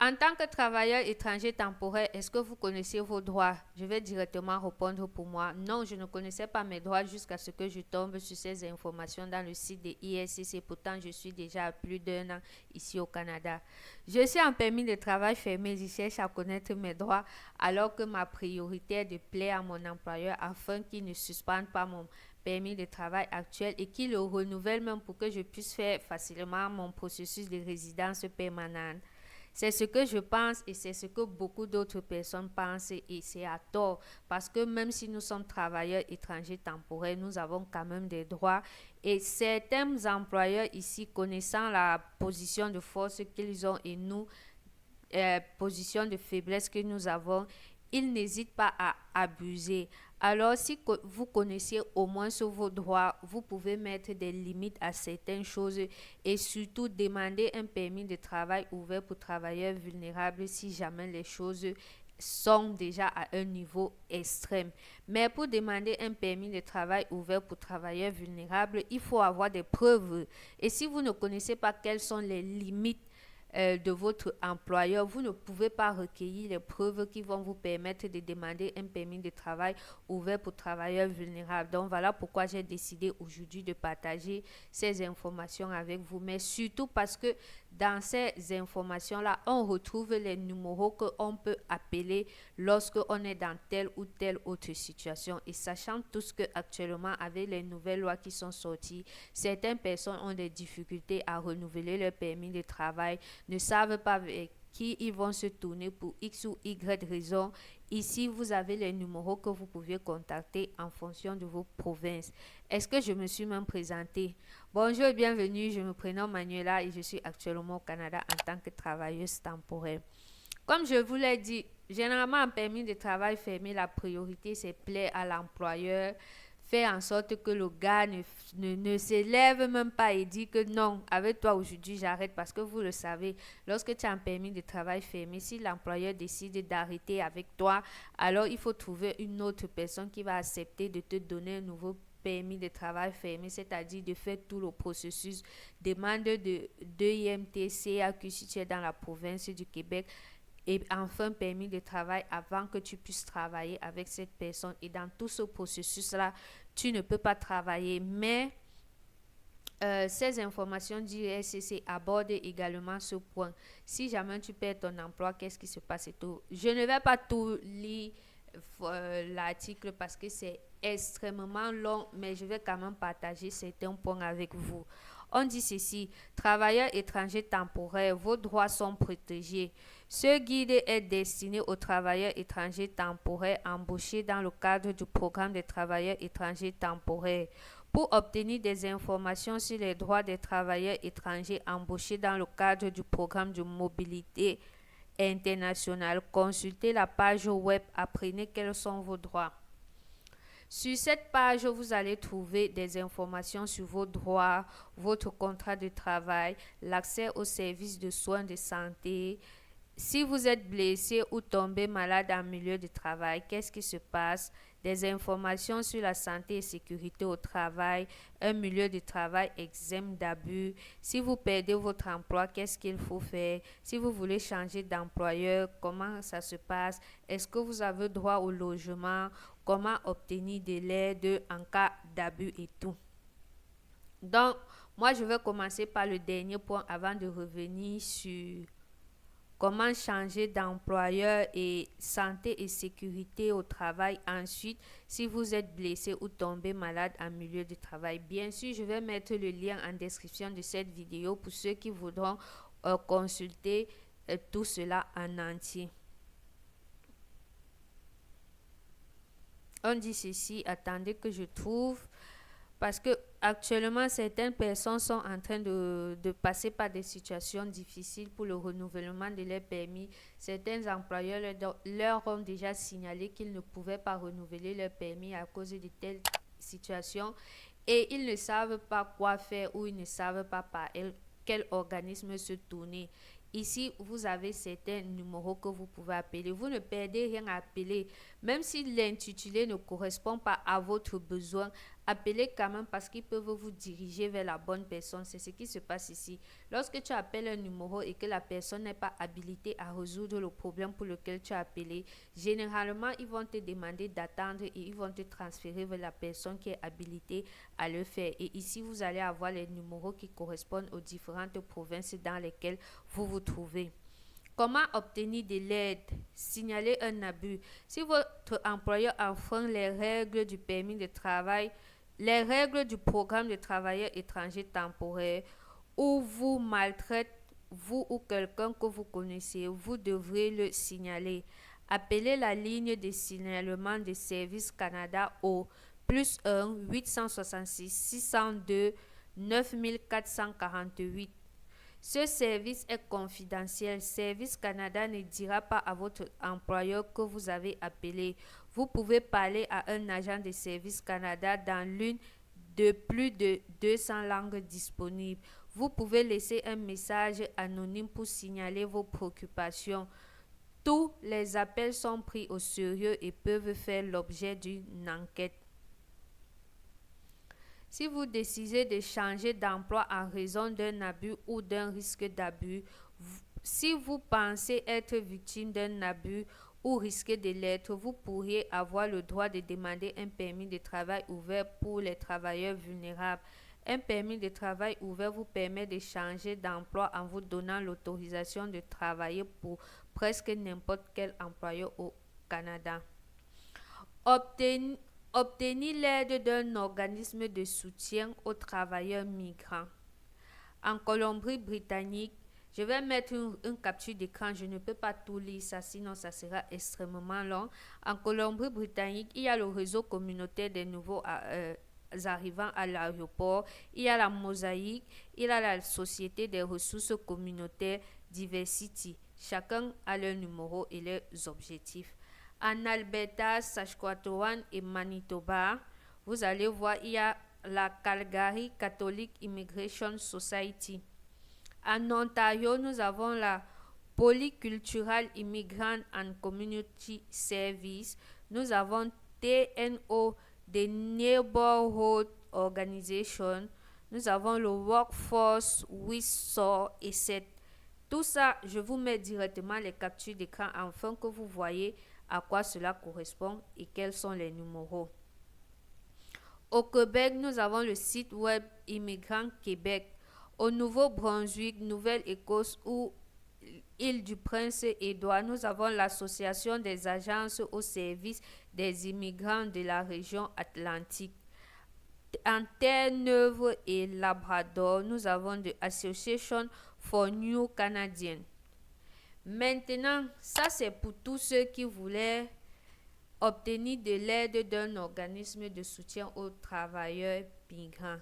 En tant que travailleur étranger temporaire, est-ce que vous connaissez vos droits? Je vais directement répondre pour moi. Non, je ne connaissais pas mes droits jusqu'à ce que je tombe sur ces informations dans le site de ISCC. Pourtant, je suis déjà à plus d'un an ici au Canada. Je suis en permis de travail fermé. Je cherche à connaître mes droits alors que ma priorité est de plaire à mon employeur afin qu'il ne suspende pas mon permis de travail actuel et qu'il le renouvelle même pour que je puisse faire facilement mon processus de résidence permanente. C'est ce que je pense et c'est ce que beaucoup d'autres personnes pensent et c'est à tort parce que même si nous sommes travailleurs étrangers temporaires, nous avons quand même des droits et certains employeurs ici, connaissant la position de force qu'ils ont et nous, position de faiblesse que nous avons, ils n'hésitent pas à abuser. Alors, si vous connaissez au moins sur vos droits, vous pouvez mettre des limites à certaines choses et surtout demander un permis de travail ouvert pour travailleurs vulnérables si jamais les choses sont déjà à un niveau extrême. Mais pour demander un permis de travail ouvert pour travailleurs vulnérables, il faut avoir des preuves. Et si vous ne connaissez pas quelles sont les limites de votre employeur, vous ne pouvez pas recueillir les preuves qui vont vous permettre de demander un permis de travail ouvert pour travailleurs vulnérables. Donc voilà pourquoi j'ai décidé aujourd'hui de partager ces informations avec vous, mais surtout parce que dans ces informations-là, on retrouve les numéros qu'on peut appeler lorsque on est dans telle ou telle autre situation. Et sachant tous que actuellement, avec les nouvelles lois qui sont sorties, certaines personnes ont des difficultés à renouveler leur permis de travail, ne savent pas avec qui ils vont se tourner pour X ou Y raison. Ici, vous avez les numéros que vous pouvez contacter en fonction de vos provinces. Est-ce que je me suis même présentée? Bonjour et bienvenue, je me prénomme Manuela et je suis actuellement au Canada en tant que travailleuse temporaire. Comme je vous l'ai dit, généralement en permis de travail fermé, la priorité c'est plaire à l'employeur, faire en sorte que le gars ne s'élève même pas et dit que non, avec toi aujourd'hui j'arrête parce que vous le savez, lorsque tu as un permis de travail fermé, si l'employeur décide d'arrêter avec toi, alors il faut trouver une autre personne qui va accepter de te donner un nouveau permis de travail fermé, c'est-à-dire de faire tout le processus, demande de IMT, CAQ si tu es dans la province du Québec, et enfin permis de travail avant que tu puisses travailler avec cette personne. Et dans tout ce processus-là, tu ne peux pas travailler. Mais ces informations d'ISCC abordent également ce point. Si jamais tu perds ton emploi, qu'est-ce qui se passe et tout. Je ne vais pas tout lire l'article parce que c'est extrêmement long, mais je vais quand même partager certains points avec vous. On dit ceci: travailleurs étrangers temporaires, vos droits sont protégés. Ce guide est destiné aux travailleurs étrangers temporaires embauchés dans le cadre du programme des travailleurs étrangers temporaires. Pour obtenir des informations sur les droits des travailleurs étrangers embauchés dans le cadre du programme de mobilité internationale, consultez la page web Apprenez quels sont vos droits. Sur cette page, vous allez trouver des informations sur vos droits, votre contrat de travail, l'accès aux services de soins de santé. Si vous êtes blessé ou tombé malade en milieu de travail, qu'est-ce qui se passe? Des informations sur la santé et sécurité au travail, un milieu de travail exempt d'abus. Si vous perdez votre emploi, qu'est-ce qu'il faut faire? Si vous voulez changer d'employeur, comment ça se passe? Est-ce que vous avez droit au logement? Comment obtenir de l'aide en cas d'abus et tout. Donc, moi, je vais commencer par le dernier point avant de revenir sur comment changer d'employeur et santé et sécurité au travail. Ensuite, si vous êtes blessé ou tombé malade en milieu de travail, bien sûr, je vais mettre le lien en description de cette vidéo pour ceux qui voudront consulter tout cela en entier. On dit ceci, attendez que je trouve, parce que actuellement certaines personnes sont en train de passer par des situations difficiles pour le renouvellement de leur permis. Certains employeurs leur ont déjà signalé qu'ils ne pouvaient pas renouveler leur permis à cause de telles situations et ils ne savent pas quoi faire ou ils ne savent pas par quel organisme se tourner. Ici, vous avez certains numéros que vous pouvez appeler. Vous ne perdez rien à appeler. Même si l'intitulé ne correspond pas à votre besoin, Appelez quand même parce qu'ils peuvent vous diriger vers la bonne personne. C'est ce qui se passe ici. Lorsque tu appelles un numéro et que la personne n'est pas habilitée à résoudre le problème pour lequel tu as appelé, généralement, ils vont te demander d'attendre et ils vont te transférer vers la personne qui est habilitée à le faire. Et ici, vous allez avoir les numéros qui correspondent aux différentes provinces dans lesquelles vous vous trouvez. Comment obtenir de l'aide? Signaler un abus. Si votre employeur enfreint les règles du permis de travail, les règles du programme de travailleurs étrangers temporaires ou vous maltraite, vous ou quelqu'un que vous connaissez, vous devrez le signaler. Appelez la ligne de signalement de Service Canada au plus 1 866 602 9448. Ce service est confidentiel. Service Canada ne dira pas à votre employeur que vous avez appelé. Vous pouvez parler à un agent de Service Canada dans l'une de plus de 200 langues disponibles. Vous pouvez laisser un message anonyme pour signaler vos préoccupations. Tous les appels sont pris au sérieux et peuvent faire l'objet d'une enquête. Si vous décidez de changer d'emploi en raison d'un abus ou d'un risque d'abus, si vous pensez être victime d'un abus ou risquer de l'être, vous pourriez avoir le droit de demander un permis de travail ouvert pour les travailleurs vulnérables. Un permis de travail ouvert vous permet de changer d'emploi en vous donnant l'autorisation de travailler pour presque n'importe quel employeur au Canada. Obtenir l'aide d'un organisme de soutien aux travailleurs migrants. En Colombie-Britannique, je vais mettre une capture d'écran, je ne peux pas tout lire ça, sinon ça sera extrêmement long. En Colombie-Britannique, il y a le réseau communautaire des nouveaux arrivants à l'aéroport, il y a la Mosaïque, il y a la Société des ressources communautaires Diversity. Chacun a leur numéro et leurs objectifs. En Alberta, Saskatchewan et Manitoba, vous allez voir, il y a la Calgary Catholic Immigration Society. En Ontario, nous avons la Polycultural Immigrant and Community Service. Nous avons TNO, the Neighborhood Organization. Nous avons le Workforce Wissaw et c'est tout ça. Je vous mets directement les captures d'écran afin que vous voyez à quoi cela correspond et quels sont les numéros. Au Québec, nous avons le site web Immigrants Québec. Au Nouveau-Brunswick, Nouvelle-Écosse ou Île-du-Prince-Édouard, nous avons l'Association des agences au service des immigrants de la région atlantique. En Terre-Neuve et Labrador, nous avons l'Association for New Canadians. Maintenant, ça c'est pour tous ceux qui voulaient obtenir de l'aide d'un organisme de soutien aux travailleurs migrants.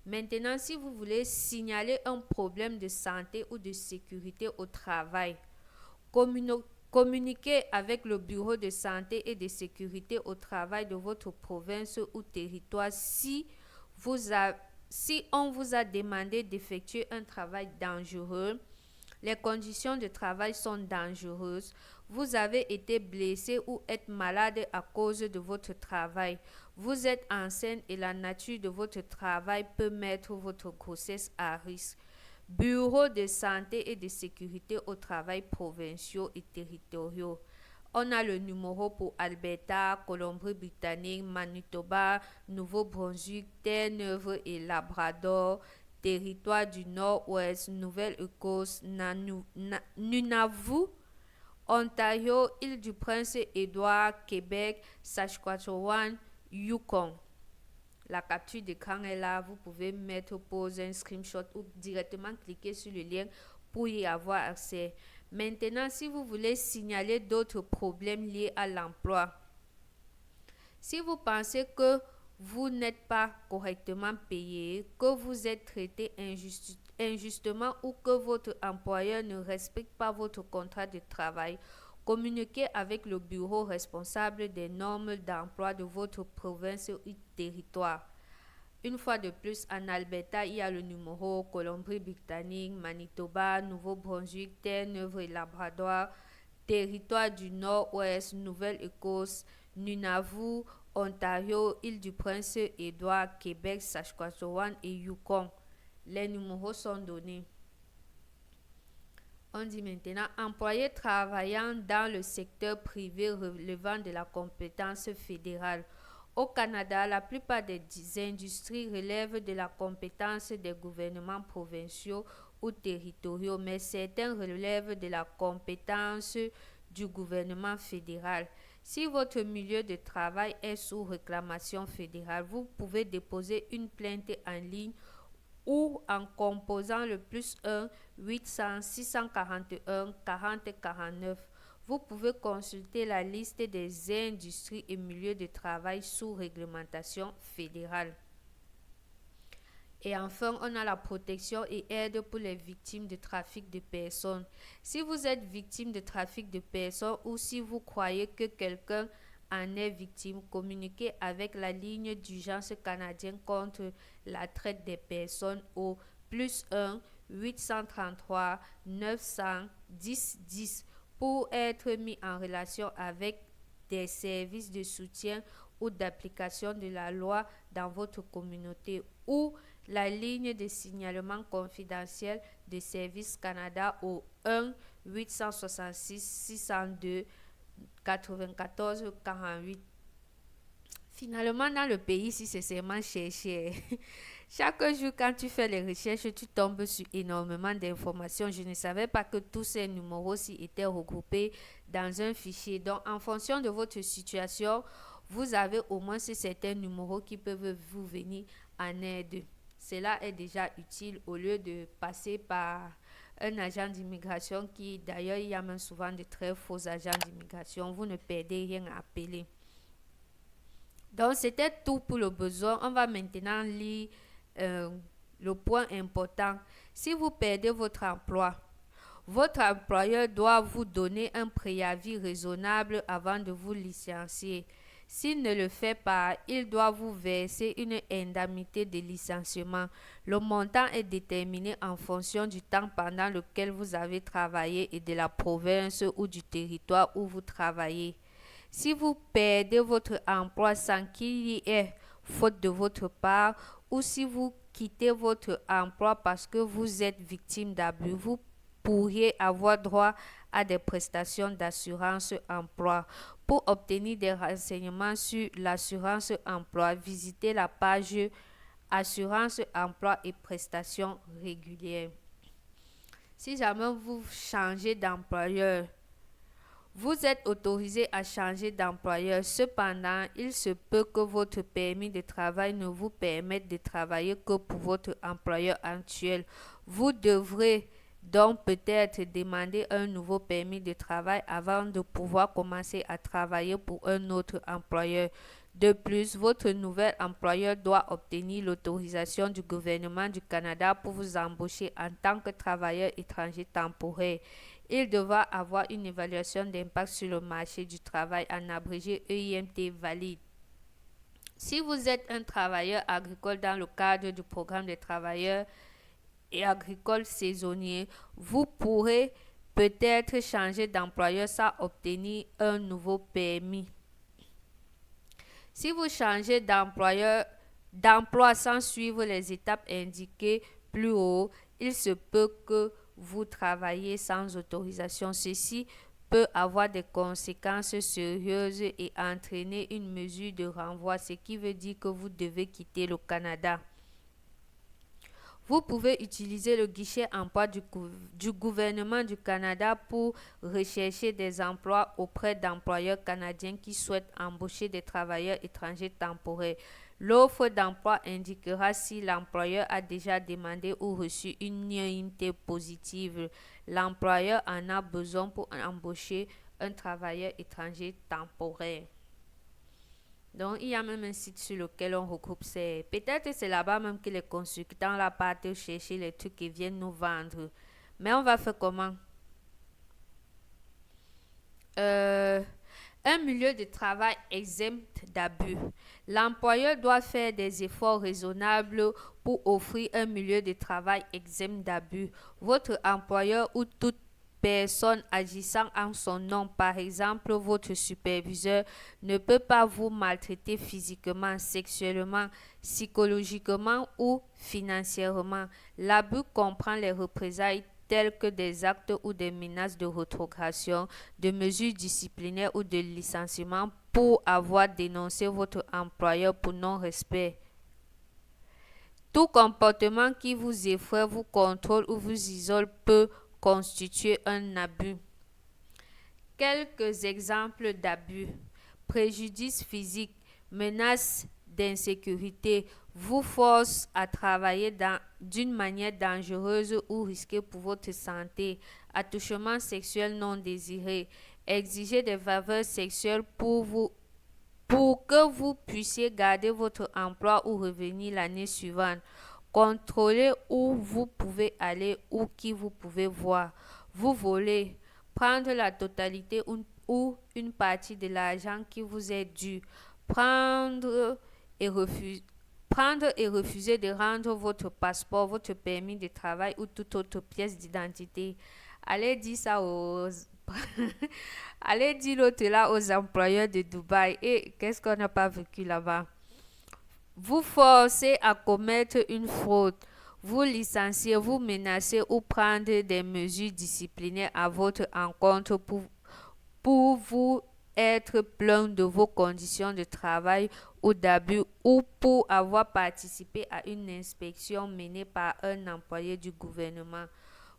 Maintenant, si vous voulez signaler un problème de santé ou de sécurité au travail, communiquez avec le bureau de santé et de sécurité au travail de votre province ou territoire si on vous a demandé d'effectuer un travail dangereux. Les conditions de travail sont dangereuses. Vous avez été blessé ou êtes malade à cause de votre travail. Vous êtes enceinte et la nature de votre travail peut mettre votre grossesse à risque. Bureau de santé et de sécurité au travail provinciaux et territoriaux. On a le numéro pour Alberta, Colombie-Britannique, Manitoba, Nouveau-Brunswick, Terre-Neuve et Labrador, Territoire du Nord-Ouest, Nouvelle-Écosse, Nunavut, Ontario, Île-du-Prince-Édouard, Québec, Saskatchewan, Yukon. La capture d'écran est là, vous pouvez mettre pause, un screenshot ou directement cliquer sur le lien pour y avoir accès. Maintenant, si vous voulez signaler d'autres problèmes liés à l'emploi, si vous pensez que vous n'êtes pas correctement payé, que vous êtes traité injustement ou que votre employeur ne respecte pas votre contrat de travail, communiquez avec le bureau responsable des normes d'emploi de votre province ou territoire. Une fois de plus, en Alberta, il y a le numéro Colombie-Britannique, Manitoba, Nouveau-Brunswick, Terre-Neuve et Labrador, Territoire du Nord-Ouest, Nouvelle-Écosse, Nunavut, Ontario, Île-du-Prince, Édouard, Québec, Saskatchewan et Yukon. Les numéros sont donnés. On dit maintenant, employés travaillant dans le secteur privé relevant de la compétence fédérale. Au Canada, la plupart des industries relèvent de la compétence des gouvernements provinciaux ou territoriaux, mais certains relèvent de la compétence du gouvernement fédéral. Si votre milieu de travail est sous réclamation fédérale, vous pouvez déposer une plainte en ligne ou en composant le +1 800 641 40 49. Vous pouvez consulter la liste des industries et milieux de travail sous réglementation fédérale. Et enfin, on a la protection et aide pour les victimes de trafic de personnes. Si vous êtes victime de trafic de personnes ou si vous croyez que quelqu'un en est victime, communiquez avec la ligne d'urgence canadienne contre la traite des personnes au +1 833 900 10 10 pour être mis en relation avec des services de soutien ou d'application de la loi dans votre communauté, ou la ligne de signalement confidentiel de Service Canada au 1 866 602 94 48. Finalement, dans le pays, si c'est seulement chercher. Chaque jour, quand tu fais les recherches, tu tombes sur énormément d'informations. Je ne savais pas que tous ces numéros-ci étaient regroupés dans un fichier. Donc, en fonction de votre situation, vous avez au moins certains numéros qui peuvent vous venir en aide. Cela est déjà utile au lieu de passer par un agent d'immigration qui, d'ailleurs, il y a même souvent de très faux agents d'immigration. Vous ne perdez rien à appeler. Donc, c'était tout pour le besoin. On va maintenant lire le point important. Si vous perdez votre emploi, votre employeur doit vous donner un préavis raisonnable avant de vous licencier. S'il ne le fait pas, il doit vous verser une indemnité de licenciement. Le montant est déterminé en fonction du temps pendant lequel vous avez travaillé et de la province ou du territoire où vous travaillez. Si vous perdez votre emploi sans qu'il y ait faute de votre part, ou si vous quittez votre emploi parce que vous êtes victime d'abus, vous pourriez avoir droit à des prestations d'assurance emploi. Pour obtenir des renseignements sur l'assurance emploi, visitez la page Assurance emploi et prestations régulières. Si jamais vous changez d'employeur, vous êtes autorisé à changer d'employeur. Cependant, il se peut que votre permis de travail ne vous permette de travailler que pour votre employeur actuel. Vous devrez donc peut-être demander un nouveau permis de travail avant de pouvoir commencer à travailler pour un autre employeur. De plus, votre nouvel employeur doit obtenir l'autorisation du gouvernement du Canada pour vous embaucher en tant que travailleur étranger temporaire. Il devra avoir une évaluation d'impact sur le marché du travail, en abrégé EIMT valide. Si vous êtes un travailleur agricole dans le cadre du programme des travailleurs et agricoles saisonniers, vous pourrez peut-être changer d'employeur sans obtenir un nouveau permis. Si vous changez d'emploi sans suivre les étapes indiquées plus haut, il se peut que vous travaillez sans autorisation. Ceci peut avoir des conséquences sérieuses et entraîner une mesure de renvoi, ce qui veut dire que vous devez quitter le Canada. Vous pouvez utiliser le guichet emploi du gouvernement du Canada pour rechercher des emplois auprès d'employeurs canadiens qui souhaitent embaucher des travailleurs étrangers temporaires. L'offre d'emploi indiquera si l'employeur a déjà demandé ou reçu une IMT positive. L'employeur en a besoin pour embaucher un travailleur étranger temporaire. Donc, il y a même un site sur lequel on regroupe ces... Peut-être c'est là-bas même que les consultants là partent chercher les trucs et viennent nous vendre. Mais on va faire comment? Un milieu de travail exempt d'abus. L'employeur doit faire des efforts raisonnables pour offrir un milieu de travail exempt d'abus. Votre employeur ou toute personne agissant en son nom, par exemple votre superviseur, ne peut pas vous maltraiter physiquement, sexuellement, psychologiquement ou financièrement. L'abus comprend les représailles telles que des actes ou des menaces de rétrogradation, de mesures disciplinaires ou de licenciement pour avoir dénoncé votre employeur pour non-respect. Tout comportement qui vous effraie, vous contrôle ou vous isole peut constituer un abus. Quelques exemples d'abus: préjudice physique, menace d'insécurité, vous force à travailler d'une manière dangereuse ou risquée pour votre santé, attouchement sexuel non désiré, exiger des faveurs sexuelles pour que vous puissiez garder votre emploi ou revenir l'année suivante. Contrôlez où vous pouvez aller ou qui vous pouvez voir. Vous voler. Prendre la totalité ou une partie de l'argent qui vous est dû. Prendre et refuser de rendre votre passeport, votre permis de travail ou toute autre pièce d'identité. Allez dire ça aux Allez dire l'autre là aux employeurs de Dubaï. Et qu'est-ce qu'on n'a pas vécu là-bas? Vous forcez à commettre une fraude. Vous licenciez, vous menacez ou prendre des mesures disciplinaires à votre encontre pour vous être plaint de vos conditions de travail ou d'abus ou pour avoir participé à une inspection menée par un employé du gouvernement.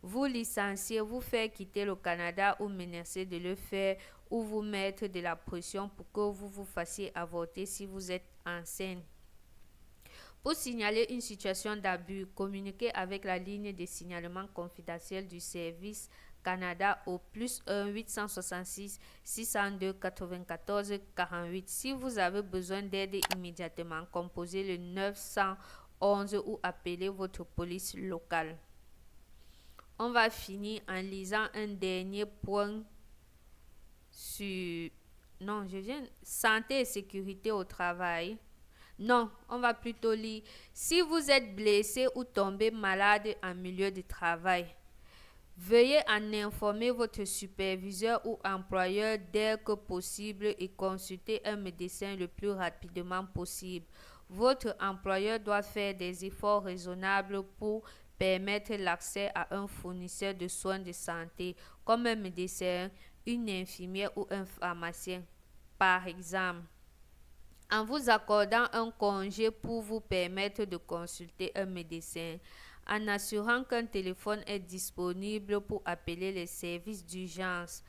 Vous licencier, vous faire quitter le Canada ou menacer de le faire ou vous mettre de la pression pour que vous vous fassiez avorter si vous êtes enceinte. Pour signaler une situation d'abus, communiquez avec la ligne de signalement confidentiel du Service Canada au +1 866 602 94 48. Si vous avez besoin d'aide immédiatement, composez le 911 ou appelez votre police locale. On va finir en lisant un dernier point sur santé et sécurité au travail. Non, on va plutôt lire: si vous êtes blessé ou tombé malade en milieu de travail, veuillez en informer votre superviseur ou employeur dès que possible et consulter un médecin le plus rapidement possible. Votre employeur doit faire des efforts raisonnables pour permettre l'accès à un fournisseur de soins de santé, comme un médecin, une infirmière ou un pharmacien, par exemple, en vous accordant un congé pour vous permettre de consulter un médecin, en assurant qu'un téléphone est disponible pour appeler les services d'urgence,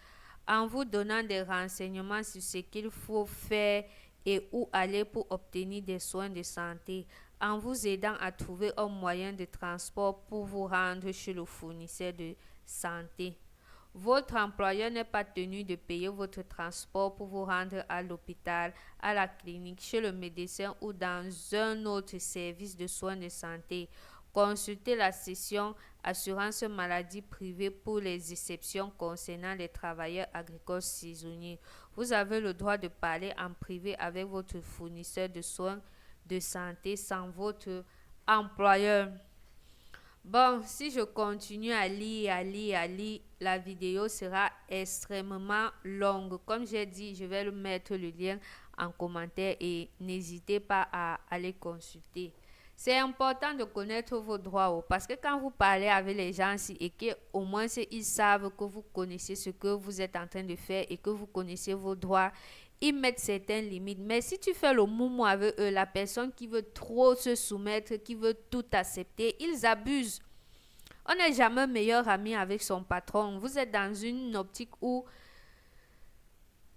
en vous donnant des renseignements sur ce qu'il faut faire et où aller pour obtenir des soins de santé, en vous aidant à trouver un moyen de transport pour vous rendre chez le fournisseur de santé. Votre employeur n'est pas tenu de payer votre transport pour vous rendre à l'hôpital, à la clinique, chez le médecin ou dans un autre service de soins de santé. Consultez la section assurance maladie privée pour les exceptions concernant les travailleurs agricoles saisonniers. Vous avez le droit de parler en privé avec votre fournisseur de soins de santé sans votre employeur. Bon, si je continue à lire, la vidéo sera extrêmement longue. Comme j'ai dit, je vais mettre le lien en commentaire et n'hésitez pas à aller consulter. C'est important de connaître vos droits parce que quand vous parlez avec les gens et qu'au moins ils savent que vous connaissez ce que vous êtes en train de faire et que vous connaissez vos droits, ils mettent certaines limites. Mais si tu fais le moumou avec eux, la personne qui veut trop se soumettre, qui veut tout accepter, ils abusent. On n'est jamais meilleur ami avec son patron. Vous êtes dans une optique où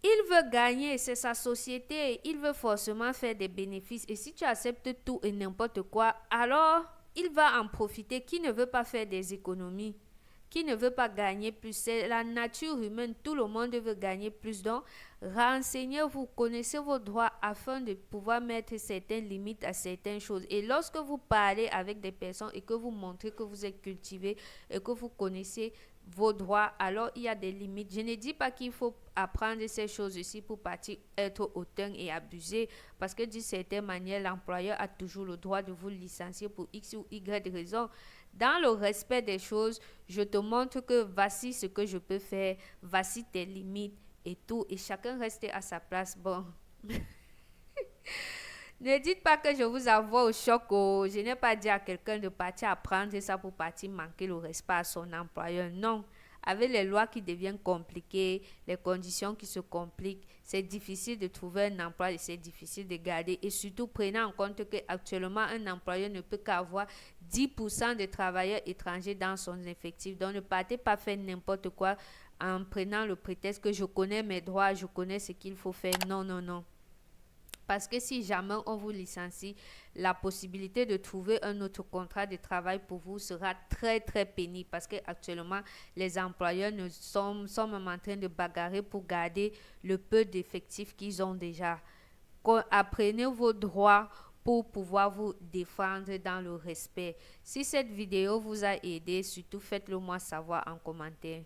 il veut gagner, c'est sa société, il veut forcément faire des bénéfices. Et si tu acceptes tout et n'importe quoi, alors il va en profiter. Qui ne veut pas faire des économies? Qui ne veut pas gagner plus? C'est la nature humaine, tout le monde veut gagner plus. Donc, renseignez-vous, connaissez vos droits afin de pouvoir mettre certaines limites à certaines choses. Et lorsque vous parlez avec des personnes et que vous montrez que vous êtes cultivé et que vous connaissez vos droits, alors il y a des limites. Je ne dis pas qu'il faut apprendre ces choses-ci pour partir être hautain et abuser, parce que d'une certaine manière, l'employeur a toujours le droit de vous licencier pour X ou Y raison. Dans le respect des choses, je te montre que voici ce que je peux faire, voici tes limites et tout. Et chacun reste à sa place. Bon. Ne dites pas que je vous envoie au choc. Oh. Je n'ai pas dit à quelqu'un de partir apprendre ça pour partir manquer le respect à son employeur. Non. Avec les lois qui deviennent compliquées, les conditions qui se compliquent, c'est difficile de trouver un emploi et c'est difficile de garder. Et surtout, prenez en compte qu'actuellement, un employeur ne peut qu'avoir 10% de travailleurs étrangers dans son effectif. Donc, ne partez pas faire n'importe quoi en prenant le prétexte que je connais mes droits, je connais ce qu'il faut faire. Non, non, non. Parce que si jamais on vous licencie, la possibilité de trouver un autre contrat de travail pour vous sera très très pénible. Parce qu'actuellement, les employeurs sont même en train de bagarrer pour garder le peu d'effectifs qu'ils ont déjà. Apprenez vos droits pour pouvoir vous défendre dans le respect. Si cette vidéo vous a aidé, surtout faites-le moi savoir en commentaire.